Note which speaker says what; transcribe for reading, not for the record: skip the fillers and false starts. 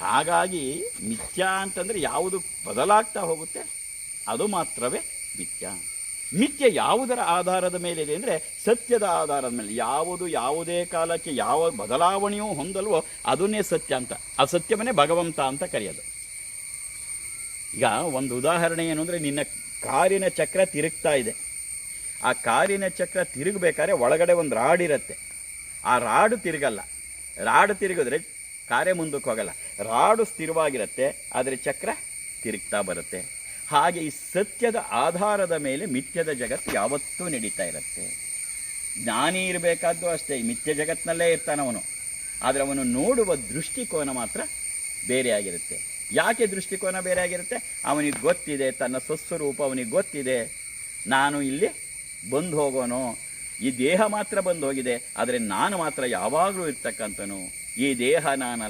Speaker 1: ಹಾಗಾಗಿ ಮಿಥ್ಯಾ ಅಂತಂದರೆ ಯಾವುದು ಬದಲಾಗ್ತಾ ಹೋಗುತ್ತೆ ಅದು ಮಾತ್ರವೇ ಮಿಥ್ಯಾ. ಮಿಥ್ಯೆ ಯಾವುದರ ಆಧಾರದ ಮೇಲಿದೆ ಅಂದರೆ ಸತ್ಯದ ಆಧಾರದ ಮೇಲೆ. ಯಾವುದು ಯಾವುದೇ ಕಾಲಕ್ಕೆ ಯಾವ ಬದಲಾವಣೆಯೂ ಹೊಂದಲ್ವೋ ಅದನ್ನೇ ಸತ್ಯ ಅಂತ, ಆ ಸತ್ಯವನ್ನೇ ಭಗವಂತ ಅಂತ ಕರೆಯೋದು. ಈಗ ಒಂದು ಉದಾಹರಣೆ ಏನು ಅಂದರೆ, ನಿನ್ನ ಕಾರಿನ ಚಕ್ರ ತಿರುಗ್ತಾ ಇದೆ. ಆ ಕಾರಿನ ಚಕ್ರ ತಿರುಗಬೇಕಾದ್ರೆ ಒಳಗಡೆ ಒಂದು ರಾಡ್ ಇರುತ್ತೆ. ಆ ರಾಡು ತಿರುಗಲ್ಲ. ರಾಡು ತಿರುಗಿದ್ರೆ ಕಾರೇ ಮುಂದಕ್ಕೆ ಹೋಗಲ್ಲ. ರಾಡು ಸ್ಥಿರವಾಗಿರುತ್ತೆ, ಆದರೆ ಚಕ್ರ ತಿರುಗ್ತಾ ಬರುತ್ತೆ. ಹಾಗೆ ಈ ಸತ್ಯದ ಆಧಾರದ ಮೇಲೆ ಮಿಥ್ಯದ ಜಗತ್ತು ಯಾವತ್ತೂ ನಡೀತಾ ಇರುತ್ತೆ. ಜ್ಞಾನಿ ಇರಬೇಕಾದ್ದು ಅಷ್ಟೇ, ಈ ಮಿಥ್ಯ ಜಗತ್ತಿನಲ್ಲೇ ಇರ್ತಾನವನು. ಆದರೆ ಅವನು ನೋಡುವ ದೃಷ್ಟಿಕೋನ ಮಾತ್ರ ಬೇರೆಯಾಗಿರುತ್ತೆ. ಯಾಕೆ ದೃಷ್ಟಿಕೋನ ಬೇರೆ ಆಗಿರುತ್ತೆ? ಅವನಿಗೆ ಗೊತ್ತಿದೆ, ತನ್ನ ಸ್ವಸ್ವರೂಪ ಅವನಿಗೆ ಗೊತ್ತಿದೆ. ನಾನು ಇಲ್ಲಿ ಬಂದು ಹೋಗೋನು, ಈ ದೇಹ ಮಾತ್ರ ಬಂದು ಹೋಗಿದೆ, ಆದರೆ ನಾನು ಮಾತ್ರ ಯಾವಾಗಲೂ ಇರ್ತಕ್ಕಂಥನು. ಈ ದೇಹ ನಾನಲ್ಲ.